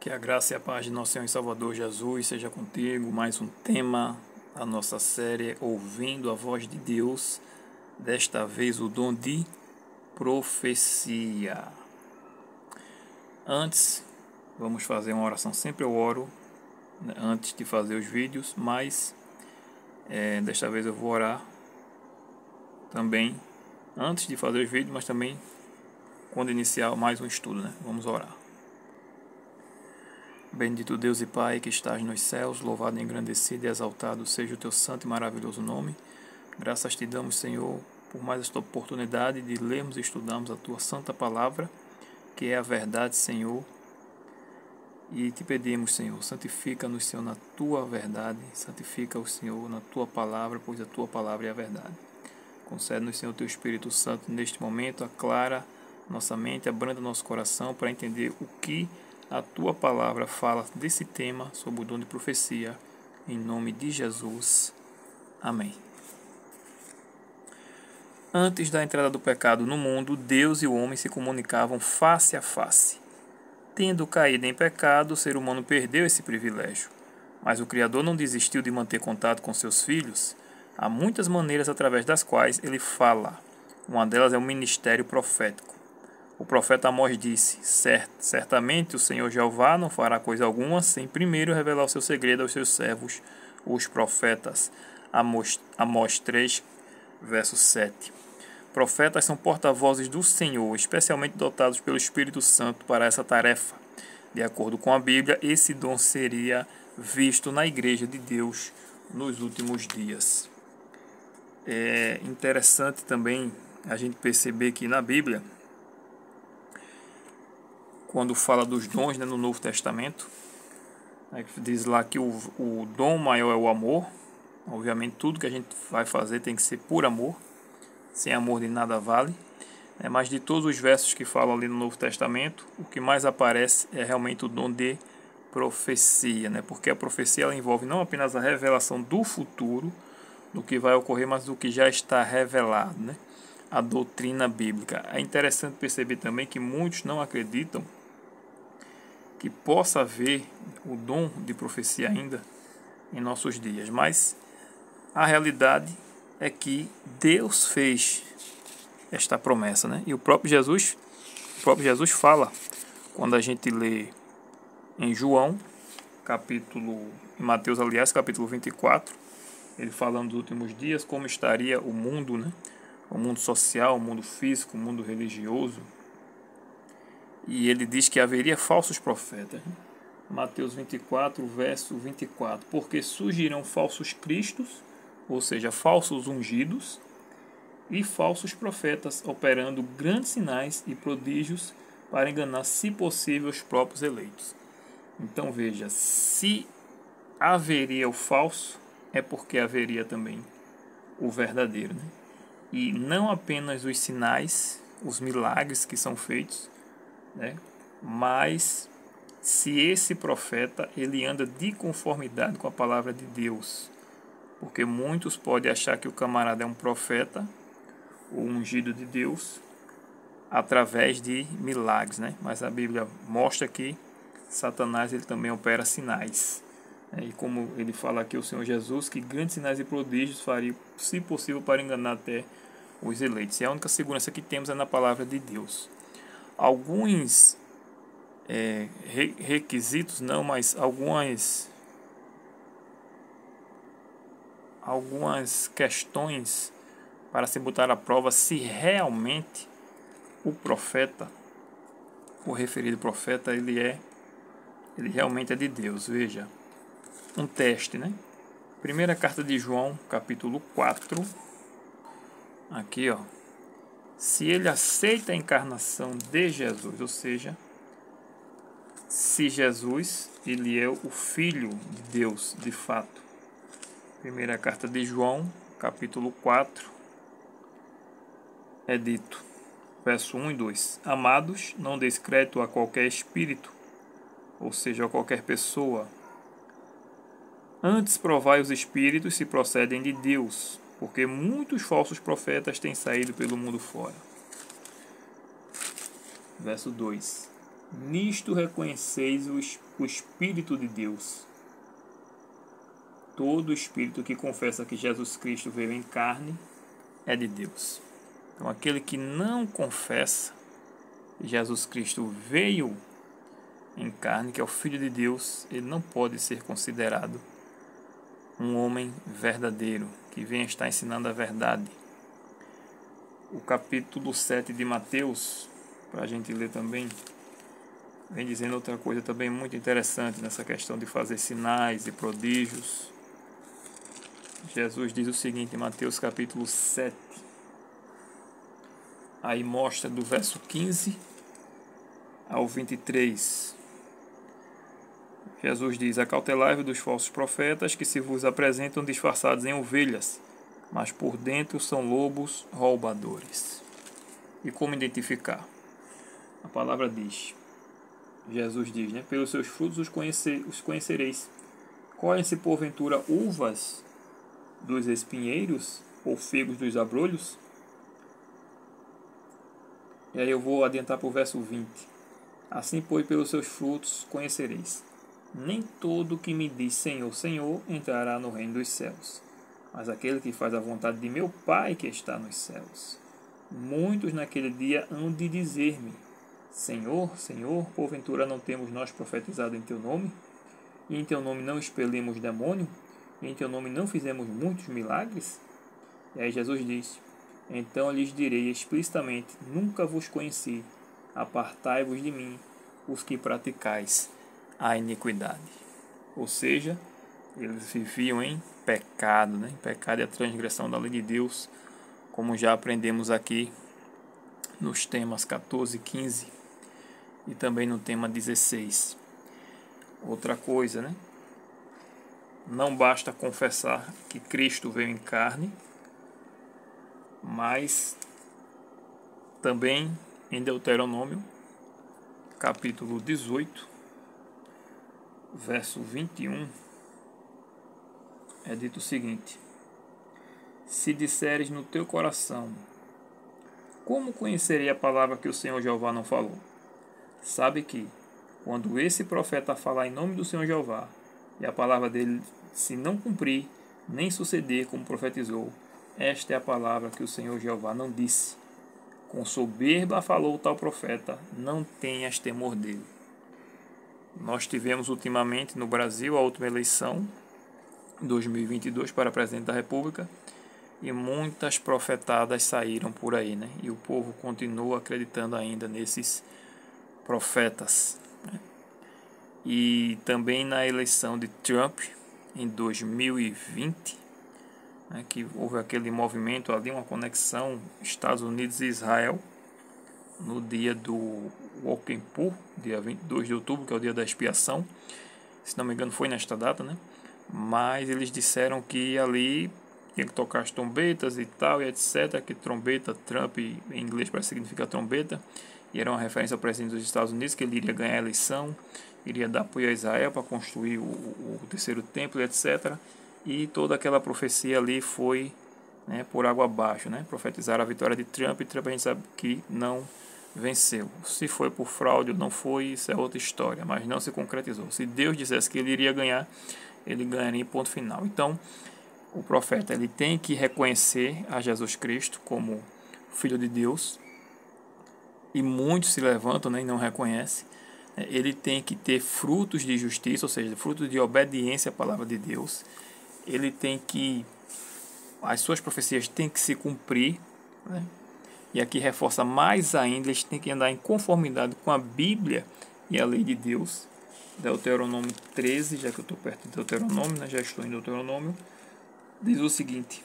Que a graça e a paz de nosso Senhor e Salvador Jesus seja contigo. Mais um tema da nossa série Ouvindo a Voz de Deus. Desta vez o dom de profecia. Antes, vamos fazer uma oração. Sempre eu oro, né, antes de fazer os vídeos, mas desta vez eu vou orar também antes de fazer os vídeos, mas também quando iniciar mais um estudo, né? Vamos orar. Bendito Deus e Pai que estás nos céus, louvado, engrandecido e exaltado seja o teu santo e maravilhoso nome. Graças te damos, Senhor, por mais esta oportunidade de lermos e estudarmos a tua santa palavra, que é a verdade, Senhor. E te pedimos, Senhor, santifica-nos, Senhor, na tua verdade, santifica-o, Senhor, na tua palavra, pois a tua palavra é a verdade. Concede-nos, Senhor, o teu Espírito Santo neste momento, aclara nossa mente, abranda nosso coração para entender o que a tua palavra fala desse tema sobre o dom de profecia, em nome de Jesus. Amém. Antes da entrada do pecado no mundo, Deus e o homem se comunicavam face a face. Tendo caído em pecado, o ser humano perdeu esse privilégio. Mas o Criador não desistiu de manter contato com seus filhos. Há muitas maneiras através das quais ele fala. Uma delas é o ministério profético. O profeta Amós disse: certamente o Senhor Jeová não fará coisa alguma sem primeiro revelar o seu segredo aos seus servos, os profetas. Amós 3, verso 7. Profetas são porta-vozes do Senhor, especialmente dotados pelo Espírito Santo para essa tarefa. De acordo com a Bíblia, esse dom seria visto na Igreja de Deus nos últimos dias. É interessante também a gente perceber que na Bíblia, quando fala dos dons, né, no Novo Testamento, diz lá que o dom maior é o amor. Obviamente tudo que a gente vai fazer tem que ser por amor. Sem amor de nada vale. Mas de todos os versos que falam ali no Novo Testamento, o que mais aparece é realmente o dom de profecia, né? Porque a profecia ela envolve não apenas a revelação do futuro, do que vai ocorrer, mas do que já está revelado, né? A doutrina bíblica. É interessante perceber também que muitos não acreditam que possa haver o dom de profecia ainda em nossos dias, mas a realidade é que Deus fez esta promessa, né? E o próprio Jesus fala, quando a gente lê em João, em Mateus, aliás, capítulo 24, ele falando dos últimos dias, como estaria o mundo, né? O mundo social, o mundo físico, o mundo religioso. E ele diz que haveria falsos profetas. Mateus 24, verso 24. Porque surgirão falsos cristos, ou seja, falsos ungidos, e falsos profetas, operando grandes sinais e prodígios para enganar, se possível, os próprios eleitos. Então veja, se haveria o falso, é porque haveria também o verdadeiro, né? E não apenas os sinais, os milagres que são feitos, né? Mas se esse profeta ele anda de conformidade com a palavra de Deus, porque muitos podem achar que o camarada é um profeta, o ungido de Deus, através de milagres, né? Mas a Bíblia mostra que Satanás ele também opera sinais, né? E como ele fala aqui o Senhor Jesus, que grandes sinais e prodígios faria, se possível, para enganar até os eleitos. E a única segurança que temos é na palavra de Deus. Alguns requisitos não, mas algumas questões para se botar à prova se realmente o profeta, o referido profeta, ele realmente é de Deus. Veja, um teste, né? Primeira carta de João, capítulo 4, aqui, ó. Se ele aceita a encarnação de Jesus, ou seja, se Jesus, ele é o Filho de Deus, de fato. Primeira carta de João, capítulo 4, é dito, verso 1 e 2. Amados, não deis crédito a qualquer espírito, ou seja, a qualquer pessoa. Antes provai os espíritos se procedem de Deus, porque muitos falsos profetas têm saído pelo mundo fora. Verso 2. Nisto reconheceis o Espírito de Deus. Todo espírito que confessa que Jesus Cristo veio em carne é de Deus. Então, aquele que não confessa que Jesus Cristo veio em carne, que é o Filho de Deus, ele não pode ser considerado um homem verdadeiro, que venha estar ensinando a verdade. O capítulo 7 de Mateus, para a gente ler também, vem dizendo outra coisa também muito interessante nessa questão de fazer sinais e prodígios. Jesus diz o seguinte em Mateus capítulo 7, aí mostra do verso 15 ao 23. Jesus diz: acautelai-vos dos falsos profetas que se vos apresentam disfarçados em ovelhas, mas por dentro são lobos roubadores. E como identificar? A palavra diz, Jesus diz, né? Pelos seus frutos os conhecereis. Colhem-se porventura uvas dos espinheiros ou figos dos abrolhos? E aí eu vou adiantar para o verso 20. Assim, pois, pelos seus frutos conhecereis. Nem todo que me diz Senhor, Senhor entrará no reino dos céus, mas aquele que faz a vontade de meu Pai que está nos céus. Muitos naquele dia hão de dizer-me: Senhor, Senhor, porventura não temos nós profetizado em teu nome? E em teu nome não expelimos demônio? E em teu nome não fizemos muitos milagres? E aí Jesus diz: então lhes direi explicitamente: nunca vos conheci, apartai-vos de mim, os que praticais a iniquidade. Ou seja, eles viviam em pecado, né? Pecado é a transgressão da lei de Deus, como já aprendemos aqui nos temas 14 e 15 e também no tema 16. Outra coisa, né? Não basta confessar que Cristo veio em carne, mas também em Deuteronômio, capítulo 18, verso 21, é dito o seguinte: se disseres no teu coração, como conhecerei a palavra que o Senhor Jeová não falou? Sabe que, quando esse profeta falar em nome do Senhor Jeová, e a palavra dele se não cumprir, nem suceder como profetizou, esta é a palavra que o Senhor Jeová não disse. Com soberba falou tal profeta, não tenhas temor dele. Nós tivemos ultimamente no Brasil a última eleição, 2022, para presidente da República, e muitas profetadas saíram por aí, né? E o povo continua acreditando ainda nesses profetas, né? E também na eleição de Trump em 2020, né, que houve aquele movimento ali, uma conexão Estados Unidos e Israel, no dia do Yom Kippur, dia 22 de outubro, que é o dia da expiação. Se não me engano foi nesta data, né? Mas eles disseram que ali tinha que tocar as trombetas e tal, e etc. Que trombeta, Trump em inglês parece que significa trombeta, e era uma referência ao presidente dos Estados Unidos, que ele iria ganhar a eleição, iria dar apoio a Israel para construir o terceiro templo, etc. E toda aquela profecia ali foi, né, por água abaixo, né? Profetizaram a vitória de Trump, e Trump a gente sabe que não venceu. Se foi por fraude ou não foi, isso é outra história, mas não se concretizou. Se Deus dissesse que ele iria ganhar, ele ganharia em ponto final. Então, o profeta ele tem que reconhecer a Jesus Cristo como Filho de Deus, e muitos se levantam, né, e não reconhecem. Ele tem que ter frutos de justiça, ou seja, frutos de obediência à palavra de Deus. Ele tem que, as suas profecias têm que se cumprir, né? E aqui reforça mais ainda, eles têm que andar em conformidade com a Bíblia e a lei de Deus. Deuteronômio 13, já que eu estou perto de Deuteronômio, né? Já estou em Deuteronômio, diz o seguinte: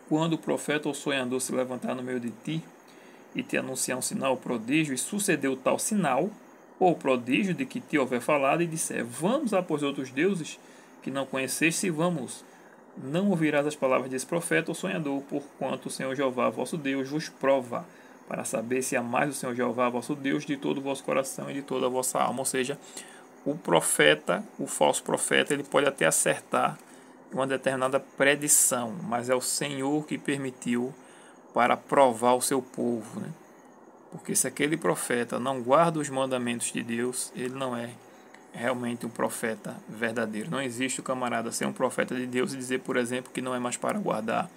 quando o profeta ou sonhador se levantar no meio de ti e te anunciar um sinal ou prodígio, e sucedeu tal sinal ou prodígio de que te houver falado, e disser: vamos após outros deuses que não conheceste, e vamos, não ouvirás as palavras desse profeta ou sonhador, porquanto o Senhor Jeová, vosso Deus, vos prova, para saber se amais o Senhor Jeová, vosso Deus, de todo o vosso coração e de toda a vossa alma. Ou seja, o profeta, o falso profeta, ele pode até acertar uma determinada predição, mas é o Senhor que permitiu para provar o seu povo, né? Porque se aquele profeta não guarda os mandamentos de Deus, ele não é realmente um profeta verdadeiro. Não existe o camarada ser um profeta de Deus e dizer, por exemplo, que não é mais para guardar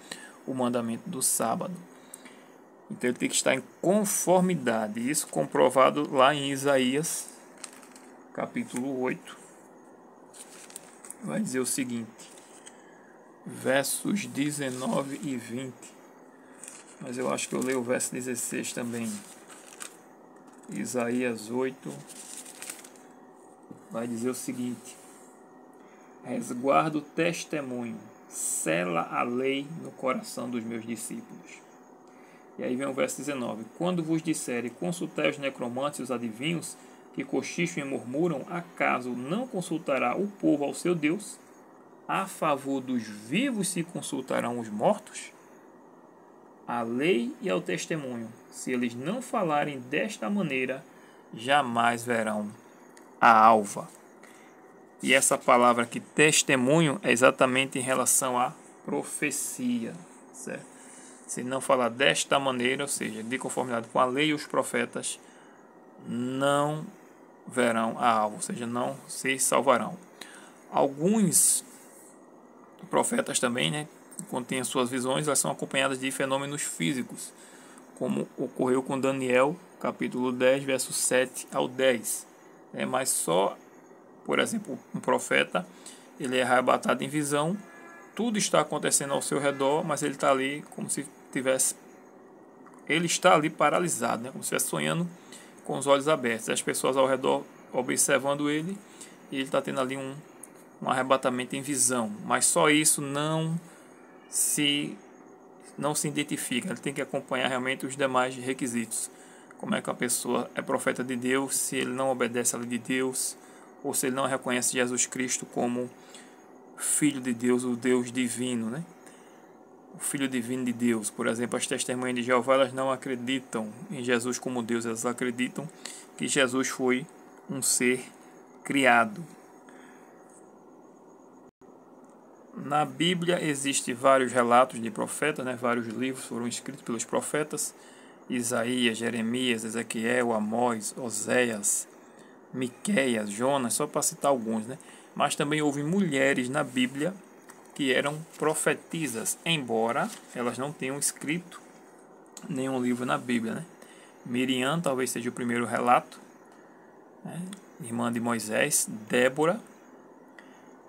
o mandamento do sábado. Então ele tem que estar em conformidade. Isso comprovado lá em Isaías, capítulo 8. Vai dizer o seguinte, versos 19 e 20. Mas eu acho que eu leio o verso 16 também. Isaías 8 vai dizer o seguinte: resguarda o testemunho, sela a lei no coração dos meus discípulos. E aí vem o verso 19: quando vos disserem, consultai os necromantes e os adivinhos, que cochicham e murmuram, acaso não consultará o povo ao seu Deus? A favor dos vivos se consultarão os mortos? A lei e ao testemunho, se eles não falarem desta maneira, jamais verão a alva. E essa palavra aqui, testemunho, é exatamente em relação à profecia, certo? Se não falar desta maneira, ou seja, de conformidade com a lei e os profetas, não verão a alva, ou seja, não se salvarão. Alguns profetas também, né, quando têm as suas visões, elas são acompanhadas de fenômenos físicos, como ocorreu com Daniel, capítulo 10, versos 7 ao 10. Mas só, por exemplo, um profeta, ele é arrebatado em visão, tudo está acontecendo ao seu redor, mas ele está ali como se tivesse... Ele está ali paralisado, né, como se estivesse sonhando com os olhos abertos. As pessoas ao redor observando ele, e ele está tendo ali um arrebatamento em visão. Mas só isso não se identifica. Ele tem que acompanhar realmente os demais requisitos. Como é que a pessoa é profeta de Deus se ele não obedece à lei de Deus, ou se ele não reconhece Jesus Cristo como Filho de Deus, o Deus divino, né? O Filho divino de Deus. Por exemplo, as testemunhas de Jeová, elas não acreditam em Jesus como Deus, elas acreditam que Jesus foi um ser criado. Na Bíblia existem vários relatos de profetas, né? Vários livros foram escritos pelos profetas: Isaías, Jeremias, Ezequiel, Amós, Oséias, Miqueias, Jonas, só para citar alguns, né? Mas também houve mulheres na Bíblia que eram profetisas, embora elas não tenham escrito nenhum livro na Bíblia, né? Miriam talvez seja o primeiro relato, né? Irmã de Moisés. Débora,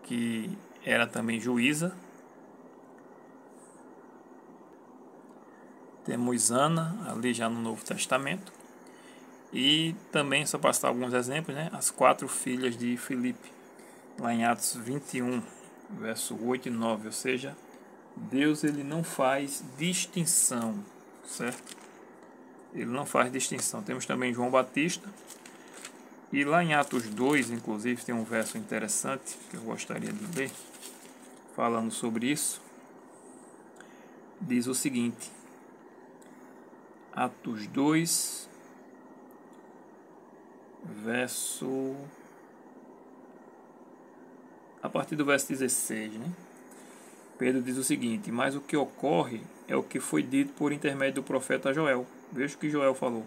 que era também juíza. Temos Ana, ali já no Novo Testamento. E também, só para citar alguns exemplos, né? As 4 filhas de Filipe, lá em Atos 21, verso 8 e 9. Ou seja, Deus ele não faz distinção, certo? Ele não faz distinção. Temos também João Batista. E lá em Atos 2, inclusive, tem um verso interessante que eu gostaria de ler, falando sobre isso. Diz o seguinte: Atos 2, verso... a partir do verso 16, né? Pedro diz o seguinte: mas o que ocorre é o que foi dito por intermédio do profeta Joel. Veja o que Joel falou.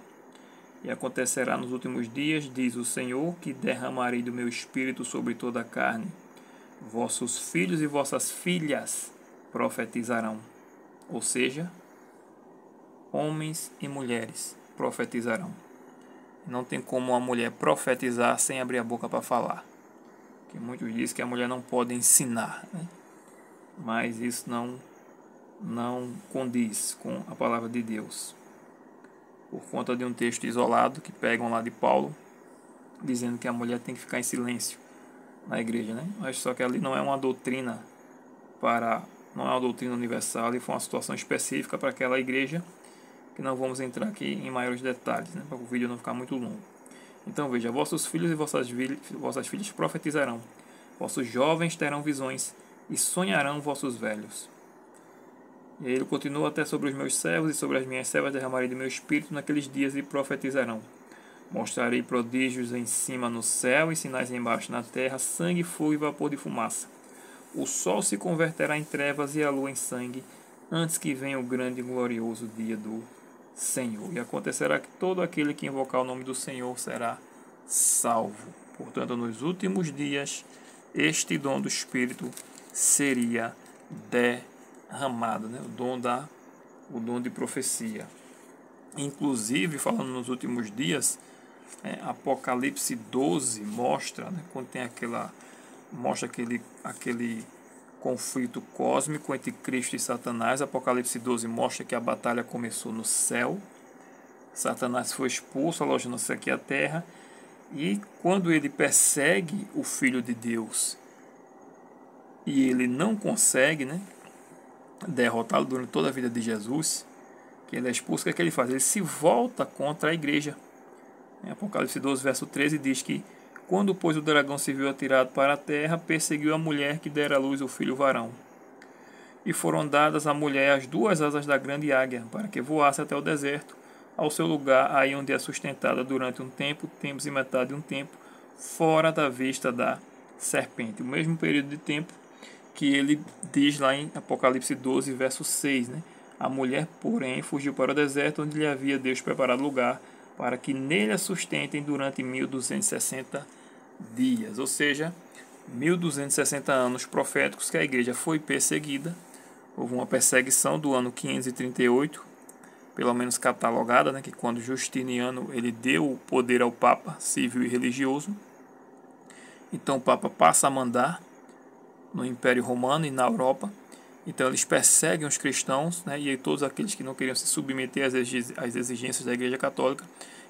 E acontecerá nos últimos dias, diz o Senhor, que derramarei do meu espírito sobre toda a carne. Vossos filhos e vossas filhas profetizarão. Ou seja, homens e mulheres profetizarão. Não tem como uma mulher profetizar sem abrir a boca para falar. Que muitos dizem que a mulher não pode ensinar, né? Mas isso não condiz com a palavra de Deus. Por conta de um texto isolado que pegam lá de Paulo, dizendo que a mulher tem que ficar em silêncio na igreja, né? Mas só que ali não é uma doutrina não é uma doutrina universal, ali foi uma situação específica para aquela igreja, que não vamos entrar aqui em maiores detalhes, né? Para o vídeo não ficar muito longo. Então veja: vossos filhos e vossas filhas profetizarão, vossos jovens terão visões e sonharão vossos velhos. E aí ele continua: até sobre os meus servos e sobre as minhas servas derramarei do meu espírito naqueles dias e profetizarão. Mostrarei prodígios em cima no céu e sinais embaixo na terra, sangue, fogo e vapor de fumaça. O sol se converterá em trevas e a lua em sangue, antes que venha o grande e glorioso dia do Senhor. E acontecerá que todo aquele que invocar o nome do Senhor será salvo. Portanto, nos últimos dias, este dom do Espírito seria derramado, né? O dom de profecia. Inclusive, falando nos últimos dias, Apocalipse 12 mostra, né, quando tem mostra aquele conflito cósmico entre Cristo e Satanás. Apocalipse 12 mostra que a batalha começou no céu. Satanás foi expulso, alojando-se aqui à terra. E quando ele persegue o Filho de Deus e ele não consegue, né, derrotá-lo durante toda a vida de Jesus, que ele é expulso, o que é que ele faz? Ele se volta contra a igreja. Em Apocalipse 12, verso 13, diz que quando, pois, o dragão se viu atirado para a terra, perseguiu a mulher que dera à luz o filho varão. E foram dadas à mulher as duas asas da grande águia, para que voasse até o deserto, ao seu lugar, aí onde é sustentada durante um tempo, tempos e metade de um tempo, fora da vista da serpente. O mesmo período de tempo que ele diz lá em Apocalipse 12, verso 6, né? A mulher, porém, fugiu para o deserto, onde lhe havia Deus preparado lugar, para que nele a sustentem durante 1260 dias. Ou seja, 1260 anos proféticos que a igreja foi perseguida. Houve uma perseguição do ano 538, pelo menos catalogada, né, que quando Justiniano ele deu o poder ao Papa civil e religioso. Então o Papa passa a mandar no Império Romano e na Europa. Então eles perseguem os cristãos, né, e todos aqueles que não queriam se submeter às exigências da Igreja Católica.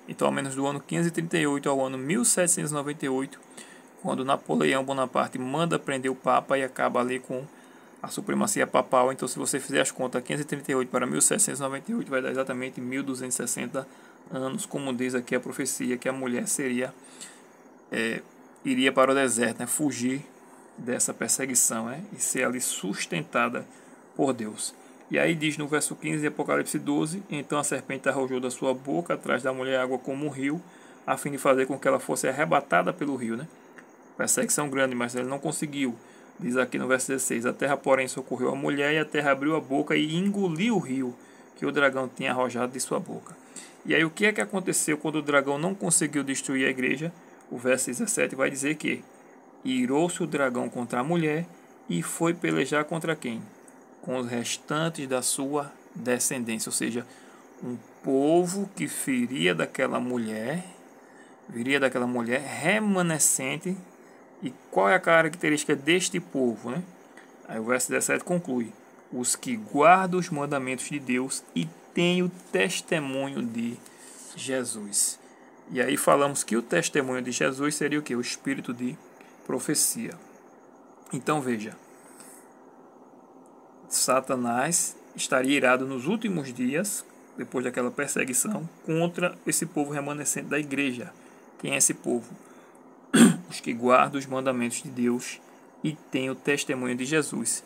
Então, ao menos do ano 538 ao ano 1798, quando Napoleão Bonaparte manda prender o Papa e acaba ali com a supremacia papal. Então, se você fizer as contas, 538 para 1798 vai dar exatamente 1260 anos, como diz aqui a profecia, que a mulher iria para o deserto, né, fugir dessa perseguição, né, e ser ali sustentada por Deus. E aí diz no verso 15 de Apocalipse 12, então a serpente arrojou da sua boca atrás da mulher água como um rio, a fim de fazer com que ela fosse arrebatada pelo rio, né? Perseguição grande, mas ele não conseguiu. Diz aqui no verso 16, a terra porém socorreu a mulher, e a terra abriu a boca e engoliu o rio que o dragão tinha arrojado de sua boca. E aí o que é que aconteceu quando o dragão não conseguiu destruir a igreja? O verso 17 vai dizer que irou-se o dragão contra a mulher e foi pelejar contra quem? Com os restantes da sua descendência, ou seja, um povo que viria daquela mulher remanescente. E qual é a característica deste povo, né? Aí o verso 17 conclui: os que guardam os mandamentos de Deus e têm o testemunho de Jesus. E aí falamos que o testemunho de Jesus seria o que? O espírito de profecia. Então veja, Satanás estaria irado nos últimos dias, depois daquela perseguição, contra esse povo remanescente da igreja. Quem é esse povo? Os que guardam os mandamentos de Deus e têm o testemunho de Jesus.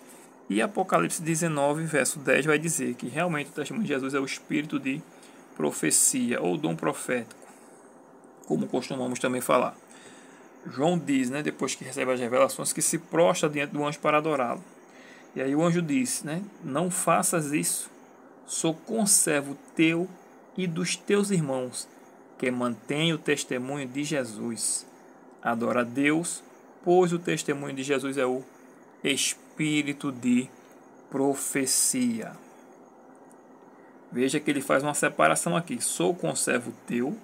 E Apocalipse 19, verso 10 vai dizer que realmente o testemunho de Jesus é o espírito de profecia ou dom profético, como costumamos também falar. João diz, né, depois que recebe as revelações, que se prostra diante do anjo para adorá-lo. E aí o anjo disse, né, não faças isso, sou conservo teu e dos teus irmãos, que mantém o testemunho de Jesus. Adora a Deus, pois o testemunho de Jesus é o espírito de profecia. Veja que ele faz uma separação aqui. Sou conservo teu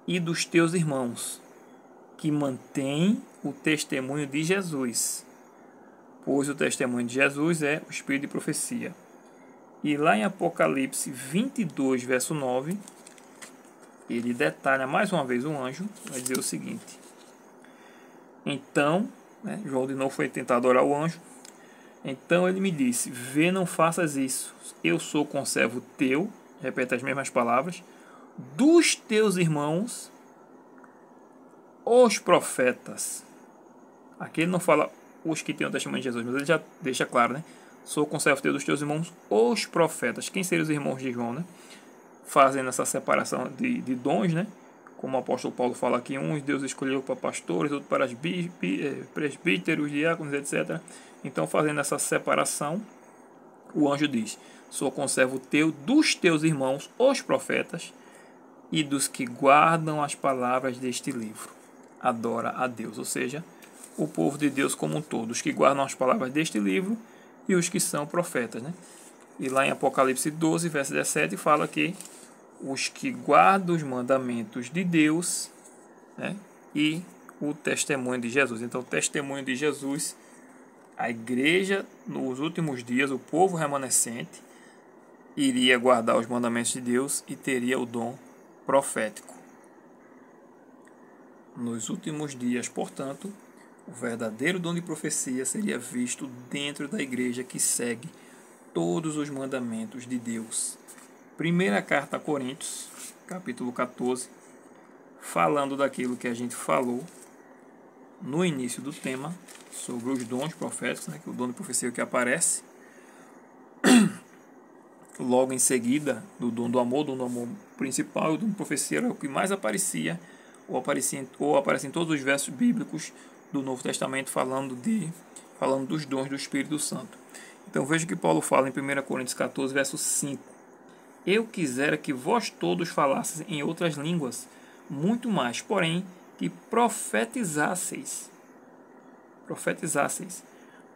e dos teus irmãos, que mantém o testemunho de Jesus. Pois o testemunho de Jesus é o espírito de profecia. E lá em Apocalipse 22, verso 9, ele detalha mais uma vez um anjo, vai dizer o seguinte. Então, né, João de novo foi tentar adorar o anjo. Então ele me disse, vê, não faças isso. Eu sou conservo teu, repete as mesmas palavras, dos teus irmãos, os profetas. Aqui ele não fala os que têm o testemunho de Jesus, mas ele já deixa claro, né? Sou conservo teu dos teus irmãos, os profetas. Quem seriam os irmãos de João, né? Fazendo essa separação de dons, né? Como o apóstolo Paulo fala aqui, uns Deus escolheu para pastores, outros para presbíteros, diáconos, etc. Então, fazendo essa separação, o anjo diz, sou conservo teu, dos teus irmãos, os profetas, e dos que guardam as palavras deste livro. Adora a Deus, ou seja, o povo de Deus como um todo, os que guardam as palavras deste livro e os que são profetas, né? E lá em Apocalipse 12, verso 17, fala que os que guardam os mandamentos de Deus, né? E o testemunho de Jesus. Então, o testemunho de Jesus, a igreja nos últimos dias, o povo remanescente, iria guardar os mandamentos de Deus e teria o dom profético. Nos últimos dias, portanto, o verdadeiro dom de profecia seria visto dentro da igreja que segue todos os mandamentos de Deus. Primeira carta a Coríntios, capítulo 14, falando daquilo que a gente falou no início do tema, sobre os dons proféticos, né, que o dom de profecia que aparece logo em seguida do dom do amor principal, o dom de profecia era o que mais aparecia, ou aparece em todos os versos bíblicos do Novo Testamento falando dos dons do Espírito Santo. Então veja que Paulo fala em 1 Coríntios 14, verso 5. Eu quisera que vós todos falasseis em outras línguas, muito mais, porém, que profetizasseis.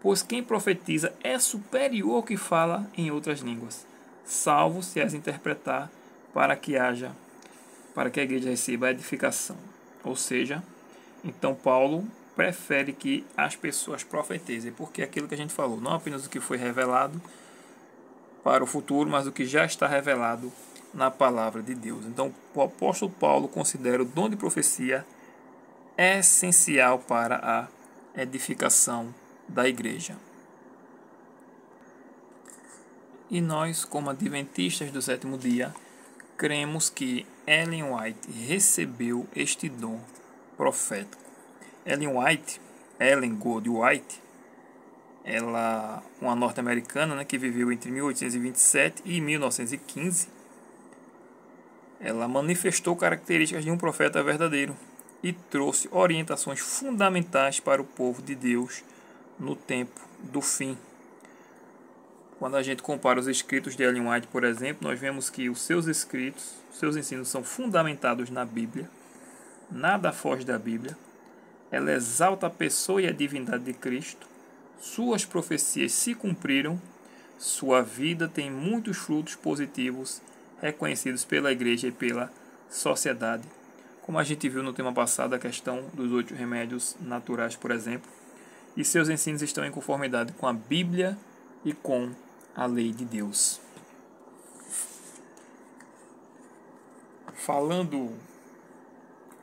Pois quem profetiza é superior ao que fala em outras línguas, salvo se as interpretar para que a igreja receba a edificação. Ou seja, então Paulo prefere que as pessoas profetizem, porque é aquilo que a gente falou, não apenas o que foi revelado para o futuro, mas o que já está revelado na palavra de Deus. Então o apóstolo Paulo considera o dom de profecia essencial para a edificação da igreja. E nós, como adventistas do sétimo dia, cremos que Ellen White recebeu este dom profético. Ellen Gold White, ela, uma norte-americana, né, que viveu entre 1827 e 1915, ela manifestou características de um profeta verdadeiro e trouxe orientações fundamentais para o povo de Deus no tempo do fim. Quando a gente compara os escritos de Ellen White, por exemplo, nós vemos que os seus escritos, seus ensinos são fundamentados na Bíblia, nada foge da Bíblia. Ela exalta a pessoa e a divindade de Cristo, suas profecias se cumpriram, sua vida tem muitos frutos positivos reconhecidos pela igreja e pela sociedade. Como a gente viu no tema passado, a questão dos 8 remédios naturais, por exemplo, e seus ensinos estão em conformidade com a Bíblia e com a lei de Deus.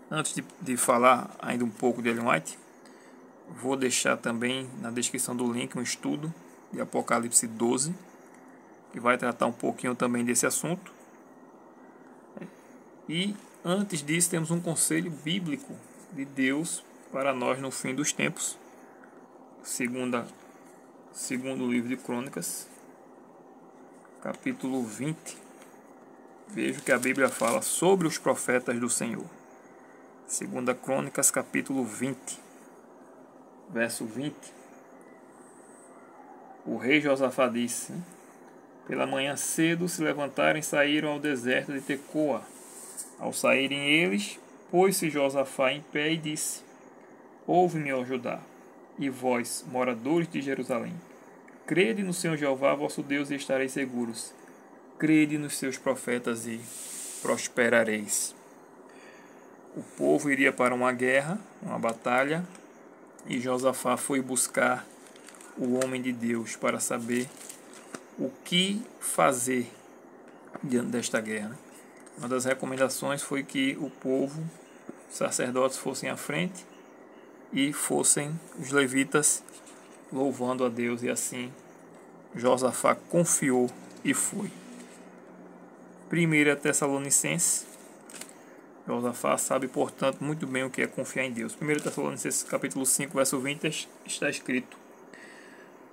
Antes de falar ainda um pouco de Ellen White, vou deixar também na descrição do link um estudo de Apocalipse 12, que vai tratar um pouquinho também desse assunto. E antes disso temos um conselho bíblico de Deus para nós no fim dos tempos. Segundo o livro de Crônicas, capítulo 20. Veja o que a Bíblia fala sobre os profetas do Senhor. 2 Crônicas, capítulo 20, verso 20. O rei Josafá disse: pela manhã cedo se levantaram e saíram ao deserto de Tecoa. Ao saírem eles, pôs-se Josafá em pé e disse: ouve-me, ó Judá, e vós, moradores de Jerusalém, crede no Senhor Jeová vosso Deus e estareis seguros. Crede nos seus profetas e prosperareis. O povo iria para uma guerra, uma batalha, e Josafá foi buscar o homem de Deus para saber o que fazer diante desta guerra. Uma das recomendações foi que o povo, os sacerdotes, fossem à frente e fossem os levitas louvando a Deus, e assim Josafá confiou e foi. 1 Tessalonicenses. Josafá sabe, portanto, muito bem o que é confiar em Deus. 1 Tessalonicenses capítulo 5, verso 20, está escrito: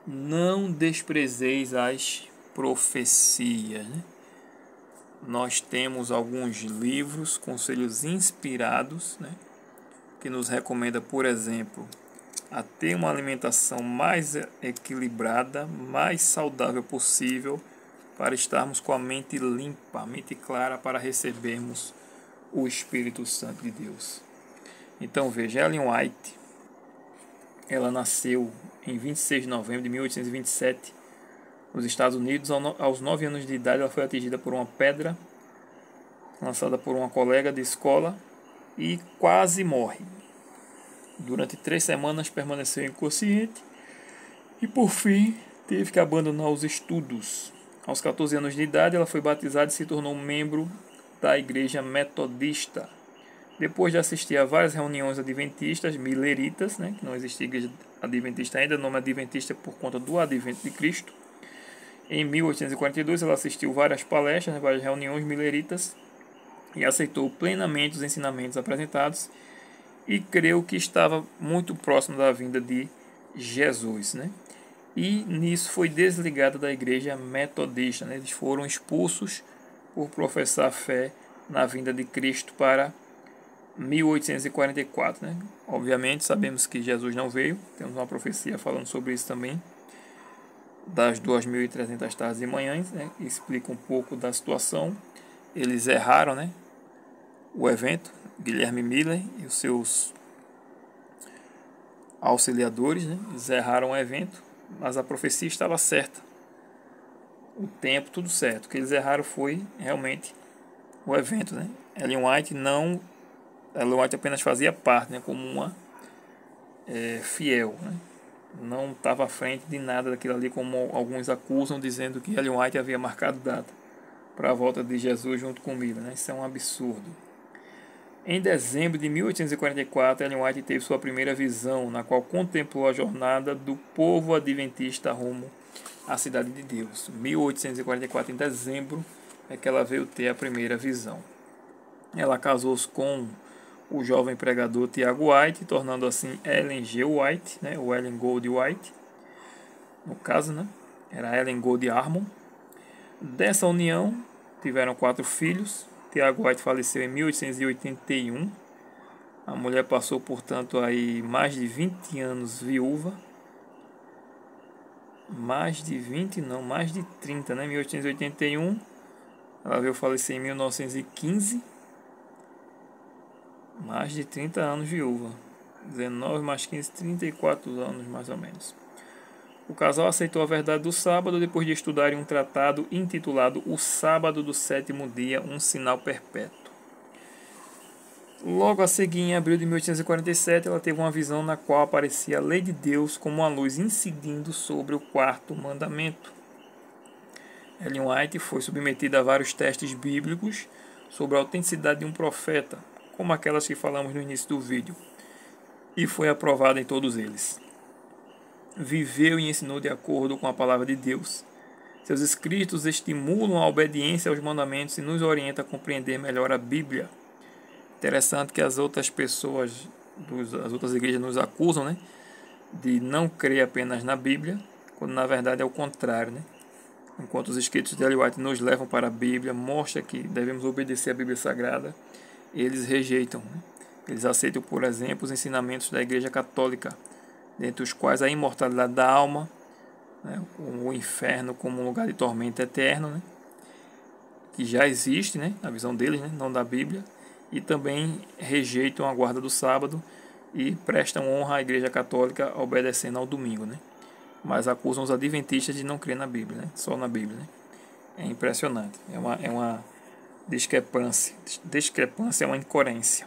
não desprezeis as profecias. Nós temos alguns livros, conselhos inspirados, que nos recomenda, por exemplo, a ter uma alimentação mais equilibrada, mais saudável possível, para estarmos com a mente limpa, a mente clara, para recebermos o Espírito Santo de Deus. Então veja, Ellen White, ela nasceu em 26 de novembro de 1827, nos Estados Unidos. Aos 9 anos de idade, ela foi atingida por uma pedra lançada por uma colega de escola e quase morre. Durante 3 semanas permaneceu inconsciente e, por fim, teve que abandonar os estudos. Aos 14 anos de idade, ela foi batizada e se tornou membro da Igreja Metodista. Depois de assistir a várias reuniões adventistas, mileritas, que não existia igreja adventista ainda, o nome adventista é por conta do advento de Cristo. Em 1842, ela assistiu várias palestras, várias reuniões mileritas e aceitou plenamente os ensinamentos apresentados e creu que estava muito próximo da vinda de Jesus, E nisso foi desligada da igreja metodista, Eles foram expulsos por professar fé na vinda de Cristo para 1844, Obviamente sabemos que Jesus não veio, temos uma profecia falando sobre isso também, das 2.300 tardes e manhãs, explica um pouco da situação. Eles erraram, o evento, Guilherme Miller e os seus auxiliadores, eles erraram o evento, mas a profecia estava certa, o tempo, tudo certo. O que eles erraram foi realmente o evento, Ellen White apenas fazia parte, como uma fiel, não estava à frente de nada daquilo ali, como alguns acusam, dizendo que Ellen White havia marcado data para a volta de Jesus junto com Miller, Isso é um absurdo. Em dezembro de 1844, Ellen White teve sua primeira visão, na qual contemplou a jornada do povo adventista rumo à Cidade de Deus. 1844, em dezembro, é que ela veio ter a primeira visão. Ela casou-se com o jovem pregador Tiago White, tornando assim Ellen G. White, ou Ellen Gold White. No caso, era Ellen Gold Harmon. Dessa união, tiveram 4 filhos. Tiago White faleceu em 1881. A mulher passou, portanto, aí mais de 20 anos viúva. Mais de 30, 1881. Ela veio falecer em 1915. Mais de 30 anos viúva. 19 mais 15, 34 anos mais ou menos. O casal aceitou a verdade do sábado depois de estudarem um tratado intitulado O Sábado do Sétimo Dia, um Sinal Perpétuo. Logo a seguir, em abril de 1847, ela teve uma visão na qual aparecia a lei de Deus como uma luz incidindo sobre o 4º mandamento. Ellen White foi submetida a vários testes bíblicos sobre a autenticidade de um profeta, como aquelas que falamos no início do vídeo, e foi aprovada em todos eles. Viveu e ensinou de acordo com a palavra de Deus. Seus escritos estimulam a obediência aos mandamentos e nos orientam a compreender melhor a Bíblia. Interessante que as outras pessoas, as outras igrejas nos acusam, de não crer apenas na Bíblia, quando na verdade é o contrário, Enquanto os escritos de Ellen White nos levam para a Bíblia, mostra que devemos obedecer a Bíblia Sagrada, eles rejeitam. Eles aceitam, por exemplo, os ensinamentos da Igreja Católica, dentre os quais a imortalidade da alma, o inferno como um lugar de tormento eterno, que já existe, na visão deles, não da Bíblia, e também rejeitam a guarda do sábado e prestam honra à Igreja Católica obedecendo ao domingo, mas acusam os adventistas de não crer na Bíblia, só na Bíblia. É impressionante, é uma discrepância, é uma incoerência.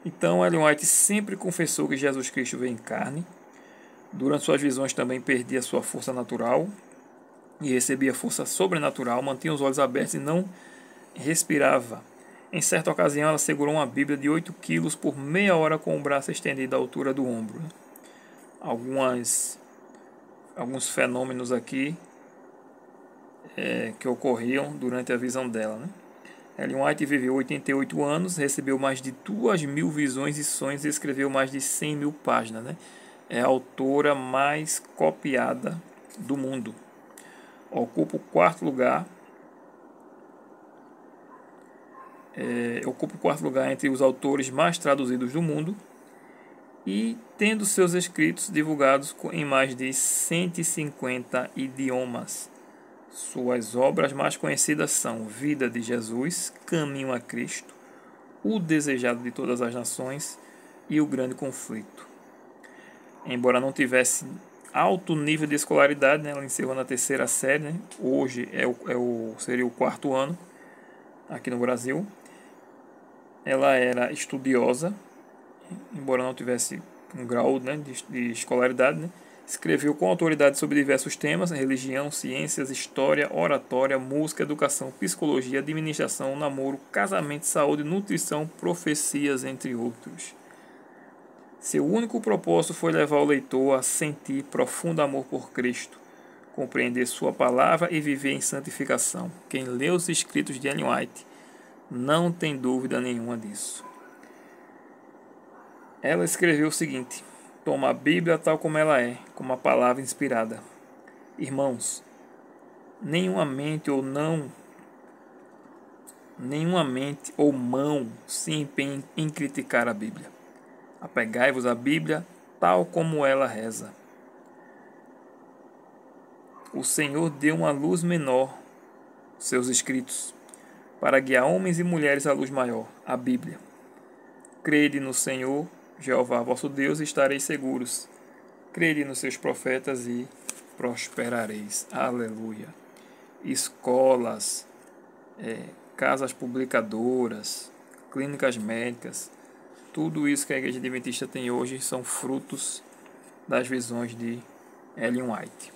Então, Ellen White sempre confessou que Jesus Cristo veio em carne. Durante suas visões também perdia sua força natural e recebia força sobrenatural, mantinha os olhos abertos e não respirava. Em certa ocasião, ela segurou uma Bíblia de 8 quilos por meia hora com o braço estendido à altura do ombro. Alguns fenômenos aqui que ocorriam durante a visão dela. Ellen White viveu 88 anos, recebeu mais de 2.000 visões e sonhos e escreveu mais de 100.000 páginas. É a autora mais copiada do mundo. Ocupa o 4º lugar. Ocupa o 4º lugar entre os autores mais traduzidos do mundo e tendo seus escritos divulgados em mais de 150 idiomas. Suas obras mais conhecidas são Vida de Jesus, Caminho a Cristo, O Desejado de Todas as Nações e O Grande Conflito. Embora não tivesse alto nível de escolaridade, né, ela encerrou na 3ª série, né, hoje seria o 4º ano aqui no Brasil. Ela era estudiosa, embora não tivesse um grau, né, de escolaridade, né, escreveu com autoridade sobre diversos temas: religião, ciências, história, oratória, música, educação, psicologia, administração, namoro, casamento, saúde, nutrição, profecias, entre outros. Seu único propósito foi levar o leitor a sentir profundo amor por Cristo, compreender sua palavra e viver em santificação. Quem lê os escritos de Ellen White não tem dúvida nenhuma disso. Ela escreveu o seguinte: toma a Bíblia tal como ela é, como a palavra inspirada. Irmãos, nenhuma mente ou mão se empenhe em criticar a Bíblia. Apegai-vos à Bíblia tal como ela reza. O Senhor deu uma luz menor, seus escritos, para guiar homens e mulheres à luz maior, a Bíblia. Crede no Senhor, Jeová vosso Deus, e estareis seguros. Crede nos seus profetas e prosperareis. Aleluia. Escolas, casas publicadoras, clínicas médicas, tudo isso que a Igreja Adventista tem hoje são frutos das visões de Ellen White.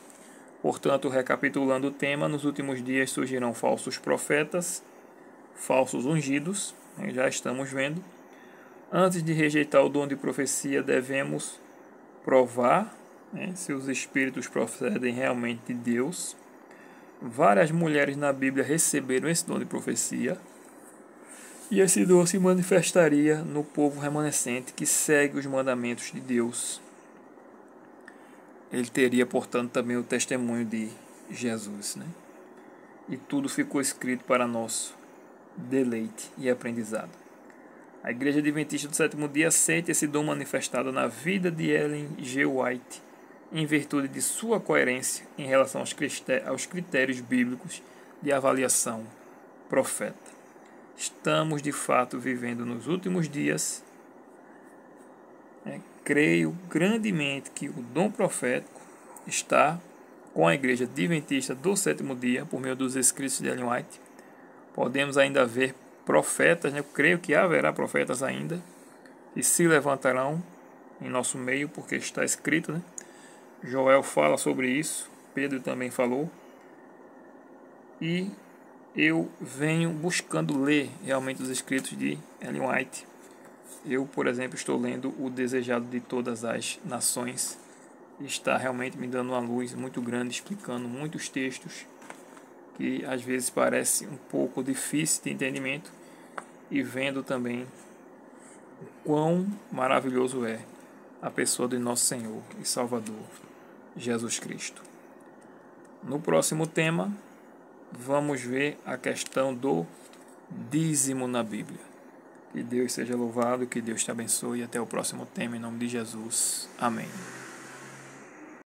Portanto, recapitulando o tema, nos últimos dias surgirão falsos profetas, falsos ungidos, já estamos vendo. Antes de rejeitar o dom de profecia, devemos provar, se os espíritos procedem realmente de Deus. Várias mulheres na Bíblia receberam esse dom de profecia, e esse dom se manifestaria no povo remanescente que segue os mandamentos de Deus. Ele teria, portanto, também o testemunho de Jesus, E tudo ficou escrito para nosso deleite e aprendizado. A Igreja Adventista do Sétimo Dia aceita esse dom manifestado na vida de Ellen G. White, em virtude de sua coerência em relação aos critérios bíblicos de avaliação profeta. Estamos, de fato, vivendo nos últimos dias. Creio grandemente que o dom profético está com a Igreja Adventista do Sétimo Dia, por meio dos escritos de Ellen White. Podemos ainda ver profetas, eu creio que haverá profetas ainda, que se levantarão em nosso meio, porque está escrito, Joel fala sobre isso, Pedro também falou, e eu venho buscando ler realmente os escritos de Ellen White. Eu, por exemplo, estou lendo O Desejado de Todas as Nações, e está realmente me dando uma luz muito grande, explicando muitos textos que às vezes parece um pouco difícil de entendimento, e vendo também o quão maravilhoso é a pessoa de nosso Senhor e Salvador Jesus Cristo. No próximo tema, vamos ver a questão do dízimo na Bíblia. Que Deus seja louvado, que Deus te abençoe, e até o próximo tema, em nome de Jesus. Amém.